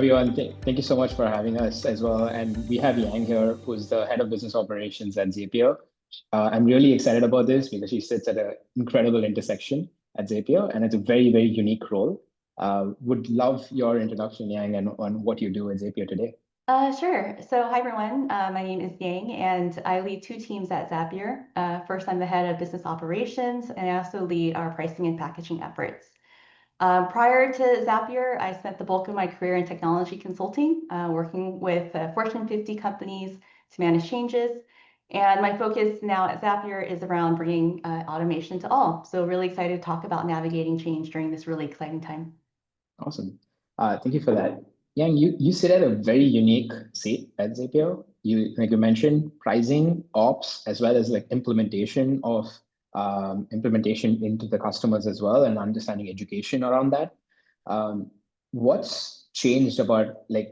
everyone. Thank you so much for having us as well. And we have Yang here, who's the head of business operations at Zapier. I'm really excited about this because she sits at an incredible intersection at Zapier, and it's a very, very unique role. Would love your introduction, Yang, and on what you do at Zapier today. Sure. So hi, everyone. My name is Giang, and I lead two teams at Zapier. First, I'm the head of business operations, and I also lead our pricing and packaging efforts. Prior to Zapier, I spent the bulk of my career in technology consulting, working with Fortune 50 companies to manage changes. And my focus now at Zapier is around bringing automation to all. So really excited to talk about navigating change during this really exciting time. Awesome. Thank you for that. Yang, you sit at a very unique seat at Zapier. Like you mentioned, pricing, ops, as well as like implementation into the customers as well, and understanding education around that. What's changed about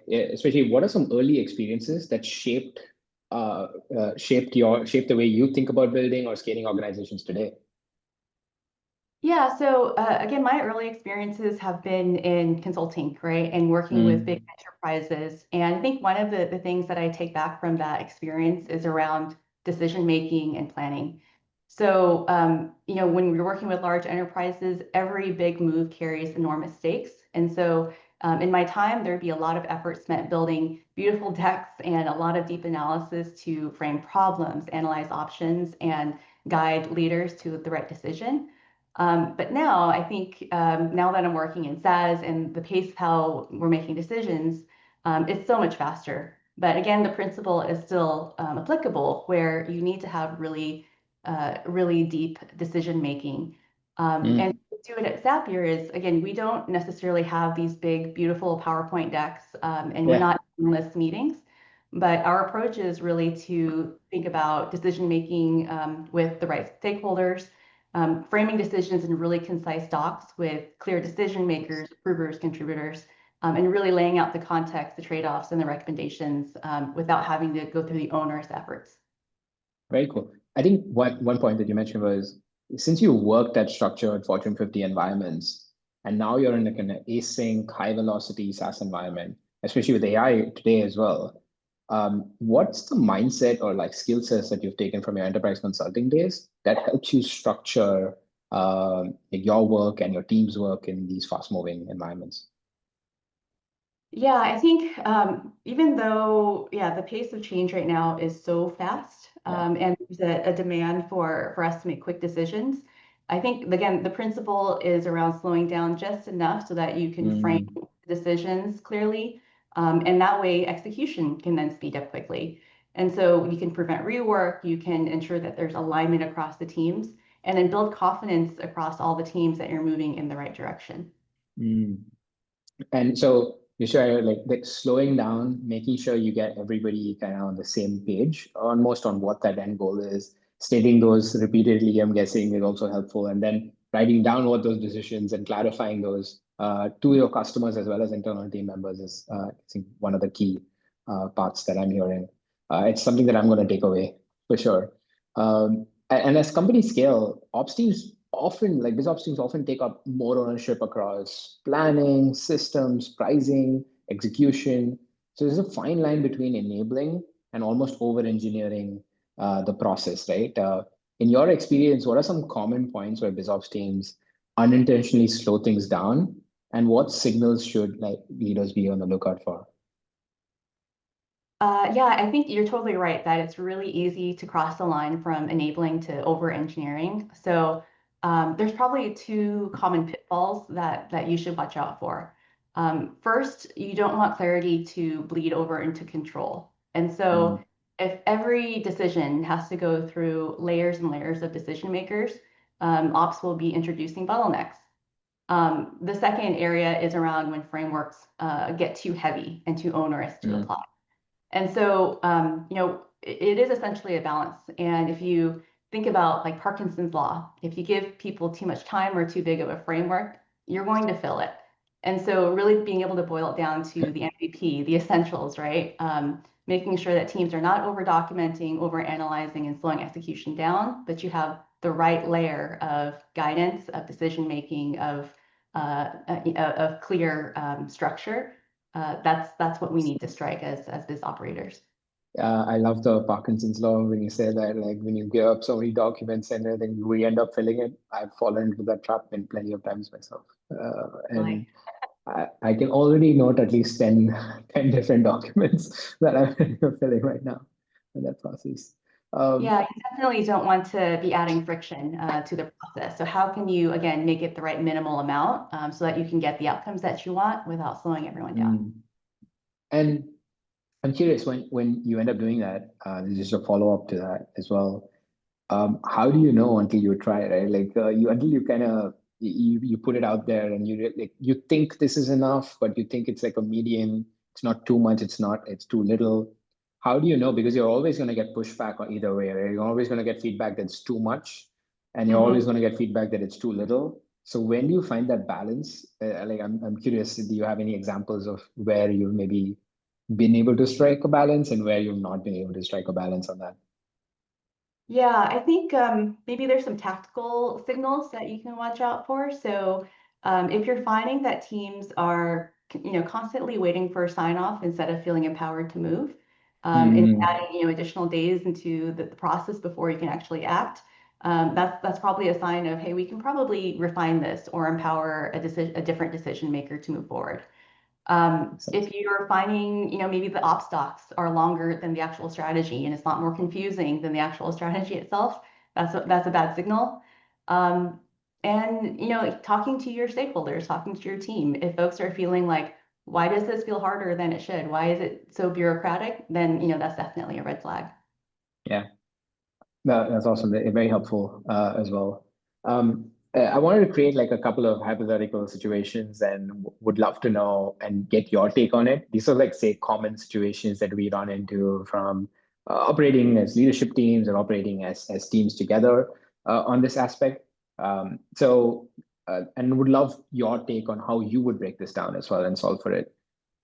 especially what are some early experiences that shaped the way you think about building or scaling organizations today? Yeah, so again, my early experiences have been in consulting, right, and working with big enterprises. And I think one of the things that I take back from that experience is around decision making and planning. So, when we're working with large enterprises, every big move carries enormous stakes. And so in my time, there'd be a lot of effort spent building beautiful decks and a lot of deep analysis to frame problems, analyze options, and guide leaders to the right decision. But now I think now that I'm working in SaaS and the pace of how we're making decisions, it's so much faster. But again, the principle is still applicable, where you need to have really deep decision making. And to do it at Zapier is, again, we don't necessarily have these big, beautiful PowerPoint decks, and we're not endless meetings. But our approach is really to think about decision making with the right stakeholders, framing decisions in really concise docs with clear decision makers, approvers, contributors, and really laying out the context, the trade-offs, and the recommendations without having to go through the onerous efforts. Very cool. I think one point that you mentioned was, since you worked at structured Fortune 50 environments, and now you're in like an async, high velocity SaaS environment, especially with AI today as well. What's the mindset or like skill sets that you've taken from your enterprise consulting days that helps you structure your work and your team's work in these fast moving environments? Yeah, I think even though, the pace of change right now is so fast, and there's a demand for us to make quick decisions, I think, again, the principle is around slowing down just enough so that you can frame decisions clearly. And that way execution can then speed up quickly. And so you can prevent rework, you can ensure that there's alignment across the teams, and then build confidence across all the teams that you're moving in the right direction. And so you sure like slowing down, making sure you get everybody kind of on the same page, almost on what that end goal is, stating those repeatedly, I'm guessing, is also helpful, and then writing down what those decisions and clarifying those to your customers as well as internal team members is, I think, one of the key parts that I'm hearing. It's something that I'm going to take away for sure. And as companies scale, ops teams often, like BizOps teams often take up more ownership across planning, systems, pricing, execution. So there's a fine line between enabling and almost over-engineering the process, right? In your experience, what are some common points where BizOps teams unintentionally slow things down, and what signals should leaders be on the lookout for? Yeah, I think you're totally right that it's really easy to cross the line from enabling to over-engineering. So there's probably two common pitfalls that you should watch out for. First, you don't want clarity to bleed over into control. And so if every decision has to go through layers and layers of decision makers, ops will be introducing bottlenecks. The second area is around when frameworks get too heavy and too onerous to apply. And so, it is essentially a balance. And if you think about like Parkinson's law, if you give people too much time or too big of a framework, you're going to fill it. And so really being able to boil it down to the MVP, the essentials, right? Making sure that teams are not over documenting, over analyzing, and slowing execution down, but you have the right layer of guidance, of decision making, of clear structure. That's what we need to strike as biz operators. I love the Parkinson's law when you say that, like when you give up so many documents and everything, we end up filling it. I've fallen into that trap in plenty of times myself. And Really. I can already note at least 10 different documents that I'm filling right now in that process. Yeah, you definitely don't want to be adding friction to the process. So how can you, again, make it the right minimal amount so that you can get the outcomes that you want without slowing everyone down? mm. And I'm curious when you end up doing that, this is a follow-up to that as well. How do you know until you try, right? Like until you kind of you put it out there and like you think this is enough, but you think it's like a median. It's not too much. It's too little. How do you know? Because you're always going to get pushback on either way, right? You're always going to get feedback that's too much, and you're Mhm. always going to get feedback that it's too little. So when do you find that balance? Like I'm curious. Do you have any examples of where you've maybe been able to strike a balance and where you've not been able to strike a balance on that? Yeah, I think maybe there's some tactical signals that you can watch out for. So if you're finding that teams are, constantly waiting for a sign off instead of feeling empowered to move, and Mm, adding, additional days into the process before you can actually act, that's probably a sign of, hey, we can probably refine this or empower a different decision maker to move forward. makes sense. If you're finding, maybe the ops docs are longer than the actual strategy and it's a lot more confusing than the actual strategy itself, that's a bad signal. Um, and talking to your stakeholders, talking to your team, if folks are feeling like, why does this feel harder than it should? Why is it so bureaucratic? Then that's definitely a red flag. Yeah. That's awesome. Very helpful as well. I wanted to create like a couple of hypothetical situations and would love to know and get your take on it. These are like, say, common situations that we run into from operating as leadership teams or operating as teams together on this aspect. And would love your take on how you would break this down as well and solve for it.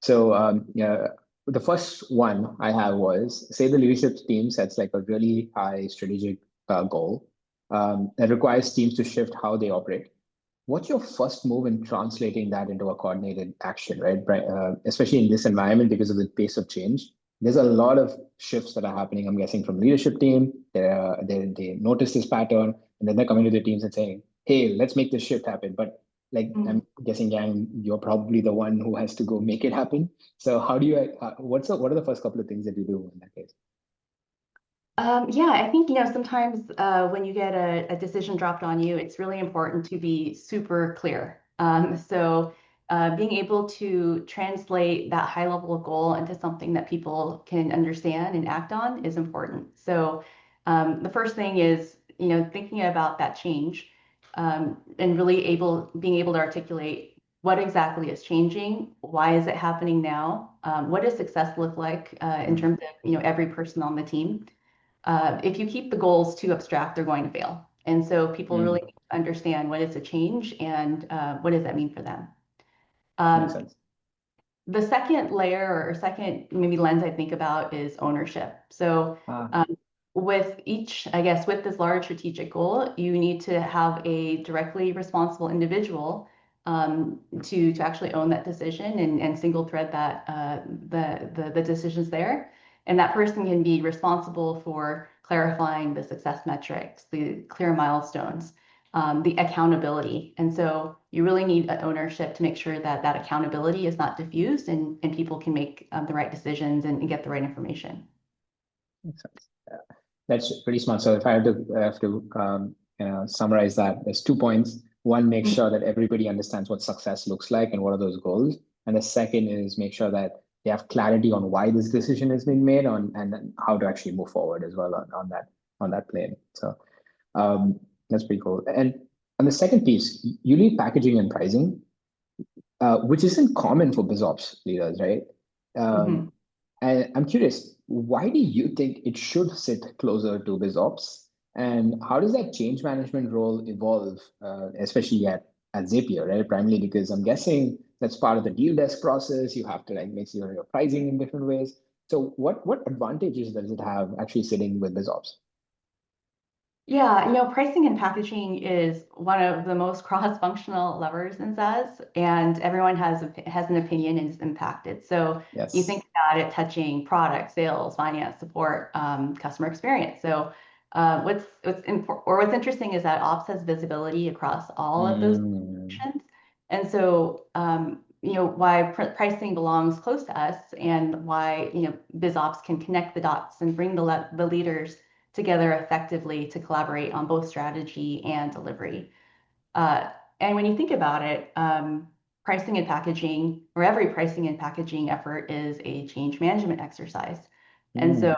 So yeah, the first one I have was say the leadership team sets like a really high strategic goal that requires teams to shift how they operate. What's your first move in translating that into a coordinated action, right? Especially in this environment because of the pace of change. There's a lot of shifts that are happening. I'm guessing from leadership team, they notice this pattern, and then they're coming to their teams and saying, "Hey, let's make this shift happen." But like I'm guessing, Yang, you're probably the one who has to go make it happen. So how do you? What are the first couple of things that you do in that case? Yeah, I think, sometimes when you get a decision dropped on you, it's really important to be super clear. So being able to translate that high level goal into something that people can understand and act on is important. So the first thing is, thinking about that change and really being able to articulate what exactly is changing, why is it happening now, what does success look like in Mm, terms of, every person on the team. If you keep the goals too abstract, they're going to fail. And so people really mm, understand what is a change and what does that mean for them. makes Um, sense. the second layer or second maybe lens I think about is ownership. So Ah, with each, I guess, with this large strategic goal, you need to have a directly responsible individual to actually own that decision and single thread that the decisions there. And that person can be responsible for clarifying the success metrics, the clear milestones, the accountability. And so you really need an ownership to make sure that that accountability is not diffused and people can make the right decisions and get the right information. makes sense. That's pretty smart. So if I have to summarize that, there's 2 points. One, make sure that everybody understands what success looks like and what are those goals. And the second is make sure that they have clarity on why this decision has been made on and then how to actually move forward as well on that plane. So that's pretty cool. And on the second piece, you need packaging and pricing, which isn't common for BizOps leaders, right? Um, Mhm. and I'm curious, why do you think it should sit closer to BizOps? And how does that change management role evolve, especially at Zapier, right? Primarily because I'm guessing that's part of the deal desk process. You have to like make sure you're pricing in different ways. So what advantages does it have actually sitting with BizOps? Yeah, pricing and packaging is one of the most cross-functional levers in SaaS, and everyone has an opinion and is impacted. So you Yes. think about it touching product, sales, finance, support, customer experience. So what's interesting is that ops has visibility across all of those Mm, functions, and so why pricing belongs close to us, and why BizOps can connect the dots and bring the leaders together effectively to collaborate on both strategy and delivery. Uh, and when you think about it, pricing and packaging, or every pricing and packaging effort is a change management exercise. And so,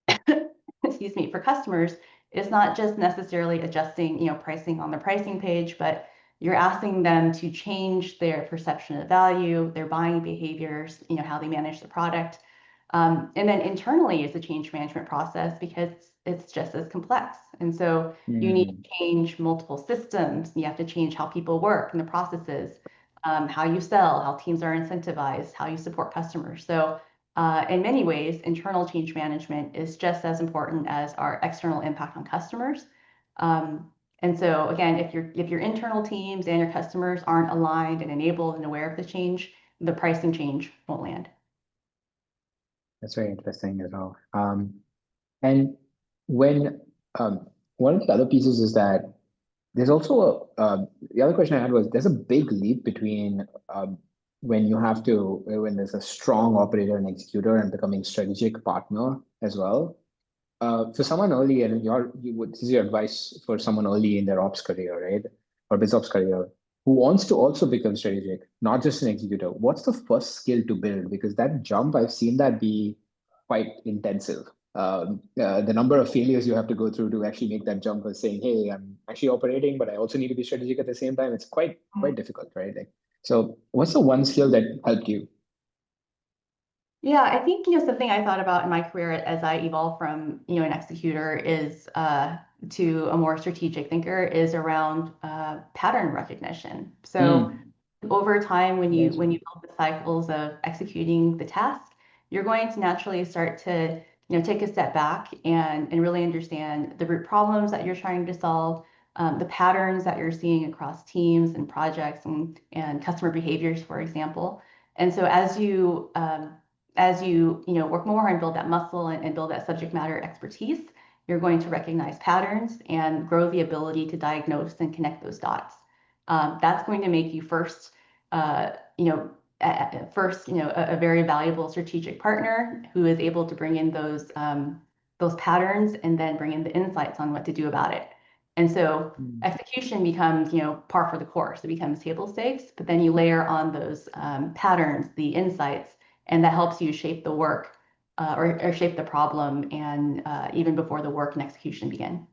mm, excuse me, for customers, it's not just necessarily adjusting, pricing on the pricing page, but you're asking them to change their perception of value, their buying behaviors, how they manage the product. And then internally is a change management process because it's just as complex. And so you need mm. to change multiple systems. You have to change how people work and the processes, how you sell, how teams are incentivized, how you support customers. So in many ways, internal change management is just as important as our external impact on customers. Um, and so again, if your internal teams and your customers aren't aligned and enabled and aware of the change, the pricing change won't land. That's very interesting as well. And when one of the other pieces is that there's also the other question I had was there's a big leap between when you have to when there's a strong operator and executor and becoming strategic partner as well. For someone early, and this is your advice for someone early in their ops career, right, or BizOps career, who wants to also become strategic, not just an executor. What's the first skill to build? Because that jump, I've seen that be quite intensive. The number of failures you have to go through to actually make that jump of saying, "Hey, I'm actually operating, but I also need to be strategic at the same time." It's quite difficult, right? Like, so, what's the one skill that helped you? Yeah, I think something I thought about in my career as I evolved from an executor is to a more strategic thinker is around pattern recognition. So Mm, over time, when you yes. when you build the cycles of executing the task, you're going to naturally start to take a step back and really understand the root problems that you're trying to solve, the patterns that you're seeing across teams and projects and customer behaviors, for example. And so as you work more and build that muscle and build that subject matter expertise, you're going to recognize patterns and grow the ability to diagnose and connect those dots. That's going to make you first, uh, you know, a very valuable strategic partner who is able to bring in those patterns and then bring in the insights on what to do about it. And so Mm. execution becomes, par for the course. It becomes table stakes, but then you layer on those patterns, the insights, and that helps you shape the work or shape the problem and even before the work and execution begin.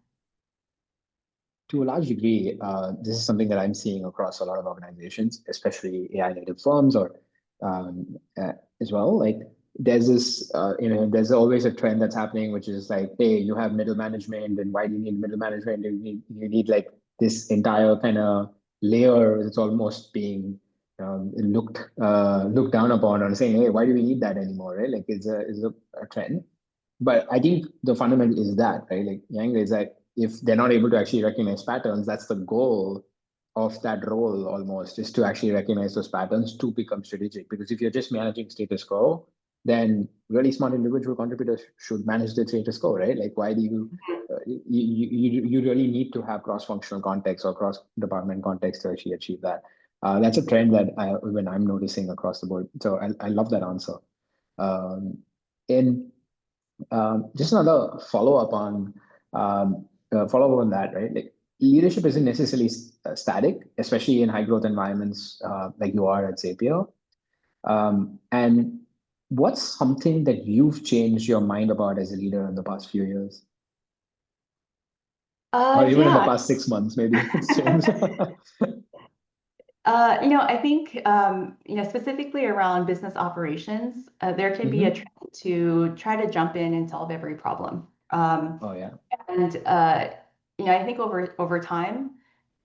To a large degree, this is something that I'm seeing across a lot of organizations, especially AI native firms or as well. Like there's always a trend that's happening, which is like, hey, you have middle management, and why do you need middle management? You need like this entire kind of layer that's almost being looked down upon, or saying, hey, why do we need that anymore? Right? Like it's a trend. But I think the fundamental is that, right? Like Yang is that if they're not able to actually recognize patterns, that's the goal of that role almost, is to actually recognize those patterns to become strategic. Because if you're just managing status quo, then really smart individual contributors should manage the status quo, right? Like why do you really need to have cross-functional context or cross-department context to actually achieve that. That's a trend that when I'm noticing across the board. So I love that answer. Um, in just another follow up on that, right? Like leadership isn't necessarily static, especially in high growth environments like you are at Zapier. And what's something that you've changed your mind about as a leader in the past few years, or even in the Yeah, past 6 months, maybe it's changed. I think, specifically around business operations, there could be a Hmm. trend to try to jump in and solve every problem. Oh yeah. And I think over time,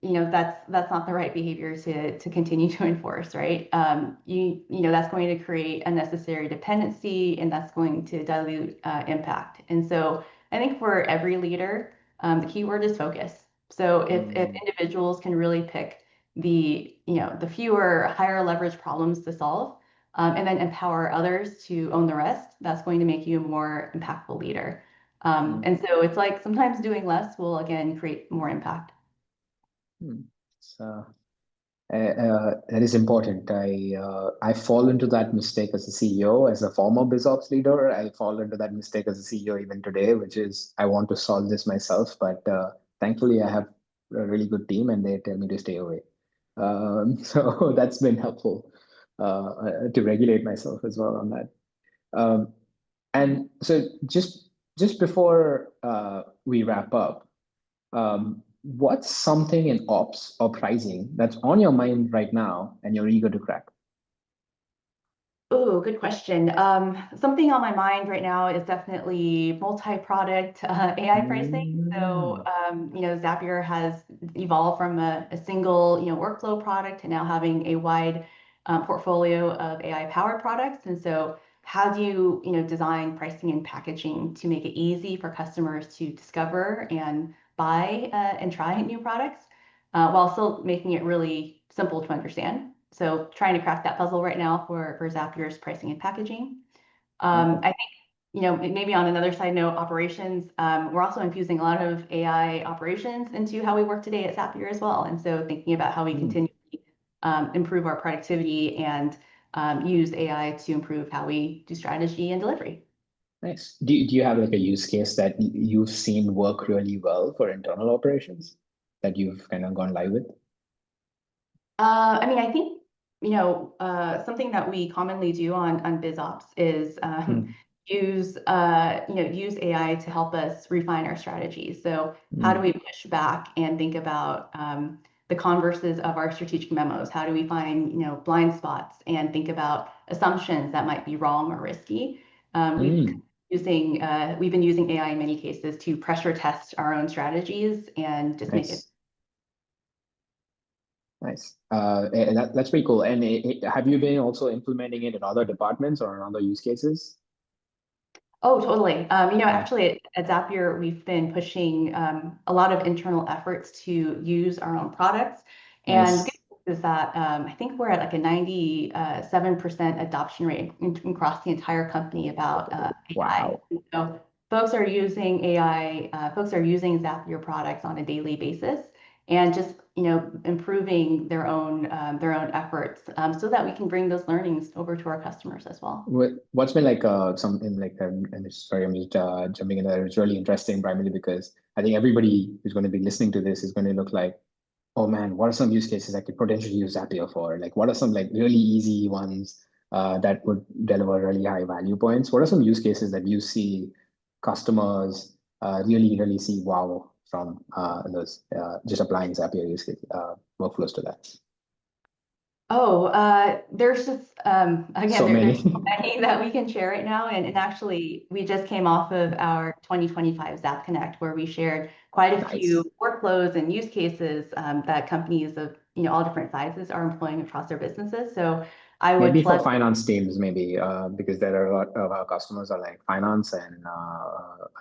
that's not the right behavior to continue to enforce, right? That's going to create unnecessary dependency, and that's going to dilute impact. And so I think for every leader, the keyword is focus. So if individuals can really pick the fewer, higher leverage problems to solve, and then empower others to own the rest, that's going to make you a more impactful leader. And so it's like sometimes doing less will again create more impact. So that is important. I fall into that mistake as a CEO, as a former BizOps leader. I fall into that mistake as a CEO even today, which is I want to solve this myself, but thankfully I have a really good team and they tell me to stay away. So that's been helpful to regulate myself as well on that. And so just before we wrap up, what's something in ops or pricing that's on your mind right now and you're eager to crack? Oh, good question. Something on my mind right now is definitely multi-product AI pricing. So, Zapier has evolved from a single, workflow product to now having a wide portfolio of AI-powered products. And so, how do you, design pricing and packaging to make it easy for customers to discover and buy and try new products while still making it really simple to understand? So trying to crack that puzzle right now for Zapier's pricing and packaging. I think, maybe on another side note, operations, we're also infusing a lot of AI operations into how we work today at Zapier as well. And so thinking about how we continue to improve our productivity and use AI to improve how we do strategy and delivery. Nice. Do you have like a use case that you've seen work really well for internal operations that you've kind of gone live with? I think, something that we commonly do on BizOps is use AI to help us refine our strategies. So how do we push back and think about the converses of our strategic memos? How do we find, blind spots and think about assumptions that might be wrong or risky? We've been using AI in many cases to pressure test our own strategies and just make it. Nice. That's pretty cool. And have you been also implementing it in other departments or in other use cases? Oh, totally. Actually at Zapier, we've been pushing a lot of internal efforts to use our own products. And the good news is that I think we're at like a 97% adoption rate across the entire company about AI. Wow. So folks are using AI, folks are using Zapier products on a daily basis and just improving their own efforts so that we can bring those learnings over to our customers as well. What's been like something like and sorry, I'm just jumping in there. It's really interesting, primarily because I think everybody who's going to be listening to this is going to look like, oh man, what are some use cases I could potentially use Zapier for? Like, what are some like really easy ones that would deliver really high value points? What are some use cases that you see customers really see wow from those just applying Zapier use case workflows to that? Oh, there's just again, So there's many. so many that we can share right now, and actually, we just came off of our 2025 Zap Connect, where we shared quite a few workflows and use cases that companies of all different sizes are employing across their businesses. So I would maybe for finance teams, maybe because there are a lot of our customers are like finance and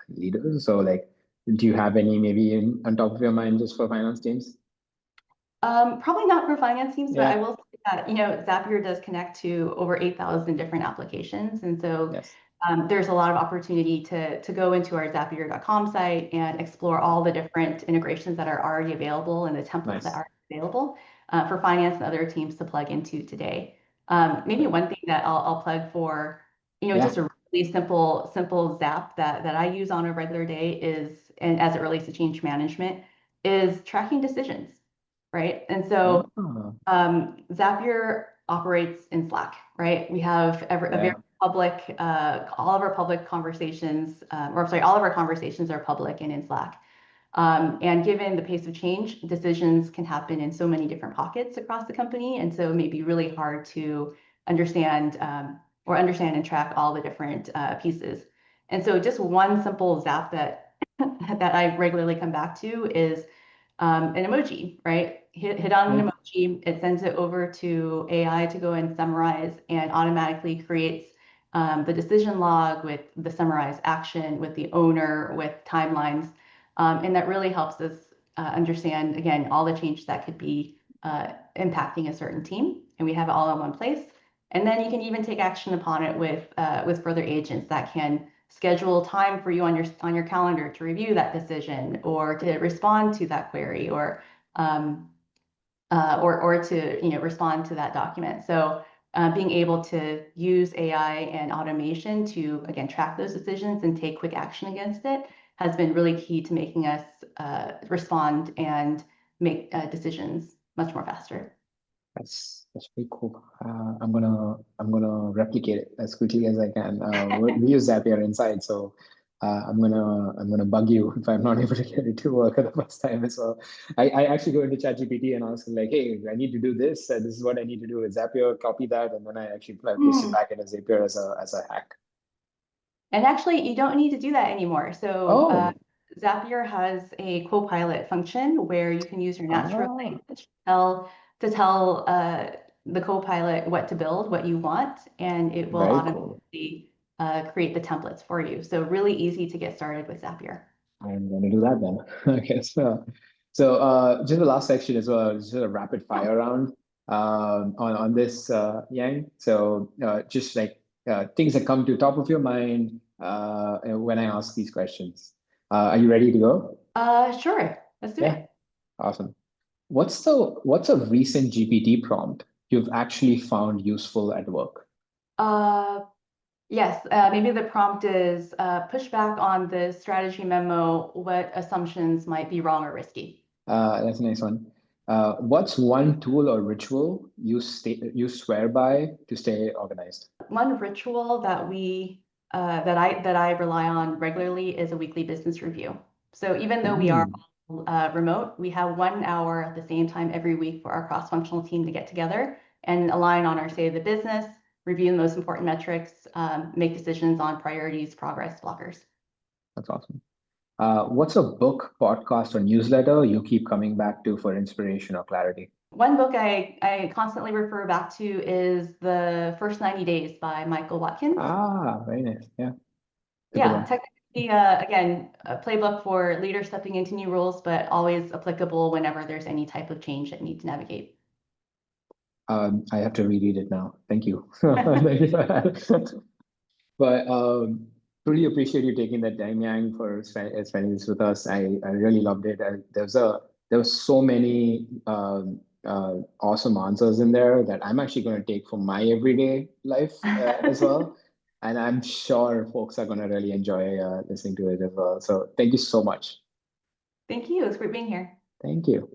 leaders. So like, do you have any maybe on top of your mind just for finance teams? Probably not for finance teams, but Yeah. I will say that, Zapier does connect to over 8,000 different applications. And so there's a lot of opportunity to go into our Zapier.com site and explore all the different integrations that are already available and the templates that are available for finance and other teams to plug into today. Maybe one thing that I'll plug for, just a really simple Zap that I use on a regular day is, and as it relates to change management, is tracking decisions. Right. And so Zapier operates in Slack, right? We have a very public, all of our public conversations, or I'm sorry, all of our conversations are public and in Slack. And given the pace of change, decisions can happen in so many different pockets across the company. And so it may be really hard to understand and track all the different pieces. And so just one simple Zap that I regularly come back to is an emoji, right? Hit on an emoji, it sends it over to AI to go and summarize and automatically creates the decision log with the summarized action, with the owner, with timelines. And that really helps us understand, again, all the changes that could be impacting a certain team, and we have it all in one place. And then you can even take action upon it with further agents that can schedule time for you on your calendar to review that decision or to respond to that query or to respond to that document. So being able to use AI and automation to, again, track those decisions and take quick action against it has been really key to making us respond and make decisions much more faster. That's pretty cool. I'm gonna replicate it as quickly as I can. We use Zapier inside, so I'm gonna bug you if I'm not able to get it to work at the first time as well. I actually go into ChatGPT and ask like, hey, I need to do this. This is what I need to do with Zapier. Copy that, and then I actually paste it back into Zapier as a hack. And actually, you don't need to do that anymore. So Zapier has a co-pilot function where you can use your natural language to tell the co-pilot what to build, what you want, and it will automatically create the templates for you. So really easy to get started with Zapier. I'm going to do that then. Okay, so just the last section as well, just a rapid fire round on this, Yang. So just like things that come to top of your mind when I ask these questions. Are you ready to go? Sure, let's do it. Awesome. What's a recent GPT prompt you've actually found useful at work? Yes, maybe the prompt is push back on the strategy memo, what assumptions might be wrong or risky. That's a nice one. What's one tool or ritual you swear by to stay organized? One ritual that that I rely on regularly is a weekly business review. So even though we are remote, we have 1 hour at the same time every week for our cross-functional team to get together and align on our state of the business, review the most important metrics, make decisions on priorities, progress, blockers. That's awesome. What's a book, podcast, or newsletter you keep coming back to for inspiration or clarity? One book I constantly refer back to is The First 90 Days by Michael Watkins. Very nice. Yeah. Technically, again, a playbook for leaders stepping into new roles, but always applicable whenever there's any type of change that needs to navigate. I have to reread it now. Thank you. Thank you for that. But truly appreciate you taking that time, Yang, for spending this with us. I really loved it. There was so many awesome answers in there that I'm actually going to take for my everyday life as well. And I'm sure folks are going to really enjoy listening to it as well. So thank you so much. Thank you. It's great being here. Thank you.